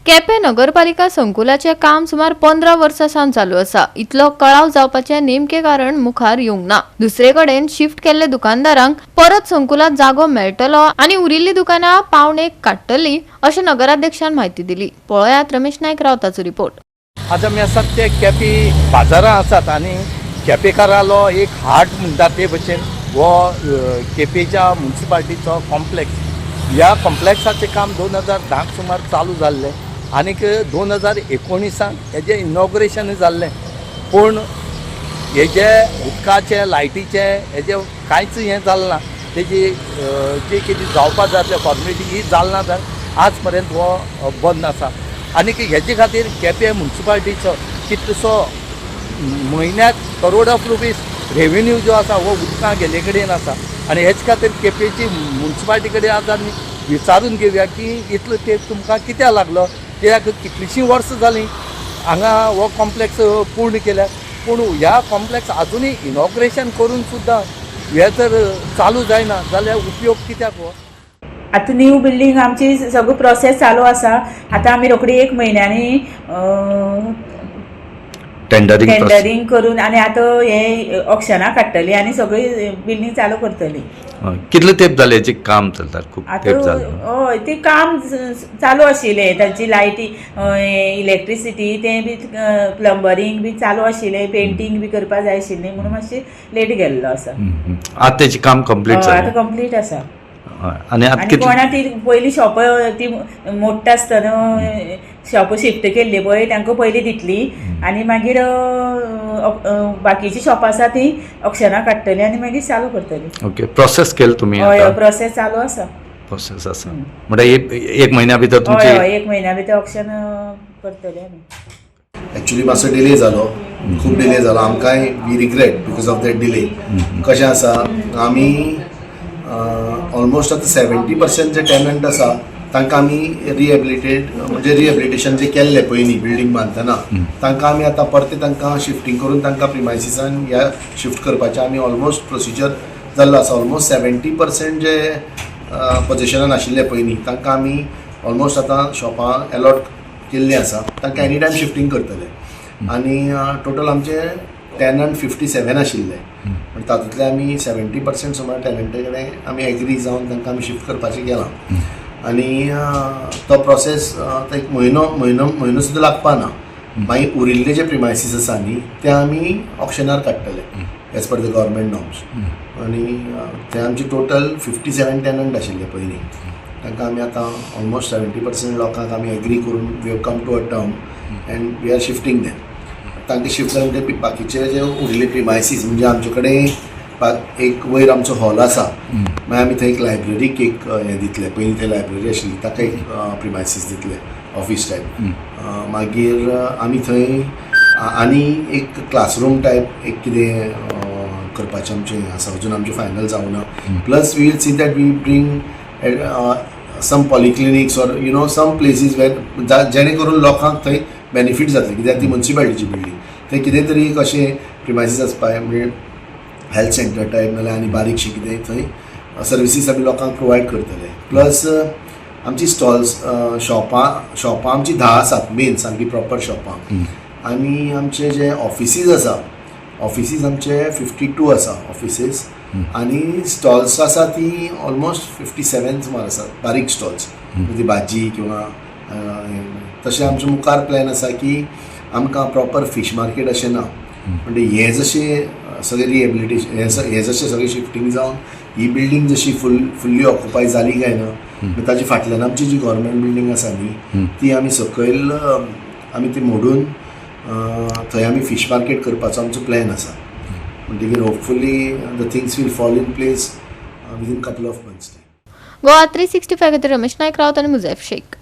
केपें नगरपालिका संकुलाचे काम सुमार 15 वर्सां सावन चालू आसा. इतलो कळाव जावपाचे नेमके कारण मुखार येवंक ना. दुसरे कडेन शिफ्ट केल्ले दुकानदारांक परत संकुलात जागो मेळटलो आनी उरिल्ली दुकानां पावणेक काडटली अशें नगराध्यक्षान म्हायती दिली. पळयात रमेश नायक रावताचो रिपोर्ट. आज आमी आसात ते केपी बाजारां आसात आनी केपेकारालो एक हार्ट म्हणटा ते भशेन हो केपेच्या म्युनिसिपालिटीचो कॉम्प्लेक्स. ह्या कॉम्प्लेक्साचें काम 2010 सुमार चालू जाल्लें आनीक 2019 हेजें इनॉग्रेशन जाल्लें. पूण हेजे उदकाचें लायटीचें हेजें कांयच हें जालें ना. तेजी जी कितें जावपा जाय आसलें फॉर्मेलिटी ही जाल ना जाल्यार आज पर्यंत हो बंद आसा. आनीक हेजे खातीर केपें म्युनिसिपालिटीचो कितलोसो म्हयन्याक करोड ऑफ रुपीज रेवेन्यू जो आसा हो उदकां गेले कडेन आसा. आनी हेच खातीर केपेंची म्युनिसिपालिटी कडेन आज आमी विचारून घेवया की इतलो ते तुमकां कित्याक लागलो. कित्याक कितलींशीं वर्सां जालीं हांगा हो कॉम्प्लेक्स पूर्ण केल्या, पूण ह्या कॉम्प्लेक्स आजुनूय इनॉग्रेशन करून सुद्दां हे जर चालू जायना जाल्यार उपयोग कित्याक हो. आतां न्यू बिल्डींग आमची सगळो प्रोसेस चालू आसा. आतां आमी रोखडी 1 म्हयन्यांनी टेंडरींग करून आनी आतां हे ऑक्शनां काडटली आनी सगळी बिल्डींग चालू करतली. कितले तेंप जालें हेचें काम चलता? खूब तेंप जालें. हय ते काम चालू आशिल्लें. तांची लायटी इलेक्ट्रिसिटी तें बी प्लंबरींग बी चालू आशिल्लें. पेंटींग बी करपा जाय आशिल्लें म्हणून मातशें लेट गेल्लो आसा. आतां तेचें काम कंप्लीट जालें. आतां कंप्लीट आसा. आनी कोणा ती पयलीं शॉपां ती मोडटा आसतना शॉपां शिफ्ट केल्ली पळय तांकां पयलीं दितली आनी मागीर बाकीची शॉपां आसा ती ऑक्शनां काडटली आनी मागीर चालू करतली. ओके, प्रोसेस केली तुमी? हय, प्रोसेस चालू आसा. प्रोसेस आसा म्हणल्यार एक म्हयन्या भितर तुमची? हय, 1 म्हयन्या भितर ऑक्शन करतली आमी. एक्चुअली मातसो डिले जालो, खूब डिले जालो. आमकांय we regret because of that delay. कशें आसा आमी ऑलमोस्ट आतां 70% जे टेनंट आसा तांकां आमी रिहेबिलिटेशन जे केल्लें पयलीं बिल्डींग बांदतना तांकां आमी आतां परते तांकां शिफ्टींग करून तांकां प्रिमायसिसान ह्या शिफ्ट करपाचें आमी ऑलमोस्ट प्रोसिजर जाल्लो आसा. ऑलमोस्ट 70% जे पोजिशनान आशिल्ले पयलीं तांकां आमी ऑलमोस्ट आतां शॉपां अलॉट केल्लीं आसा. तांकां एनी टायम शिफ्टींग करतले. आनी टोटल आमचे टेनंट 57 आशिल्ले. तातूंतले आमी 70% सुमार टेनंटे कडेन आमी एग्री जावन तांकां आमी शिफ्ट करपाचें केलां. आनी तो प्रोसेस एक म्हयनो सुद्दां लागपा ना. मागीर उरिल्ले जे प्रिमायसीस आसा न्ही ते आमी ऑक्शनार काडटले as per the government norms. आनी ते आमचे टोटल 57 टेनंट आशिल्ले पयलीं. तांकां आमी आतां ऑलमोस्ट 70% लोकांक आमी एग्री करून we have come to a term and we are shifting them. तांकां शिफ्ट जावन ते बाकीचे जे उरिल्ले प्रिमायसीस म्हणजे आमचे कडेन एक वयर आमचो हॉल आसा. मागीर आमी थंय एक लायब्ररीक एक हें दितले. पयलीं थंय लायब्ररी आशिल्ली ताका एक प्रिमायसीस दितले ऑफिस टायप. मागीर आमी थंय आनी एक क्लासरूम टायप एक कितें करपाचें आमचें आसा. अजून आमचें फायनल जावना. Plus we will see that we bring some polyclinics or some places where जेणे करून लोकांक थंय बेनिफीट जातले. कित्याक ती म्युनिसिपालिटीची बिल्डींग थंय कितें तरी एक अशें प्रिमायसीस आसपाक म्हणजे हेल्थ सेंटर टायप नाल्यार आनी बारीकशी कितें थंय सर्विसीस आमी लोकांक प्रोवायड करतले. प्लस आमची स्टॉल्स शॉपां आमची 10 आसात मेन सामकी प्रॉपर शॉपां. आनी आमचे जे ऑफिसीस आसा ऑफिसीस आमचे 52 आसा ऑफिसीस. आनी स्टॉल्स आसा ती ऑलमोस्ट 57 सुमार आसात बारीक स्टॉल्स. ती भाजी किंवा तशें आमचे मुखार प्लॅन आसा की आमकां प्रॉपर फीश मार्केट अशें ना. म्हणजे हें जशें सगळें रिहेबिलिटेशन हें जशें सगळें शिफ्टींग जावन ही बिल्डींग जशी फुल्ली ऑक्युपाय जाली काय ना ताची फाटल्यान आमची जी गव्हर्मेंट बिल्डींग आसा न्ही ती आमी सकयल आमी ती मोडून थंय आमी फीश मार्केट करपाचो आमचो प्लॅन आसा. म्हणटकीर hopefully the things will fall in place within couple of months. Goa 365 खातीर रमेश नायक रावत आनी मुजैफ शेख.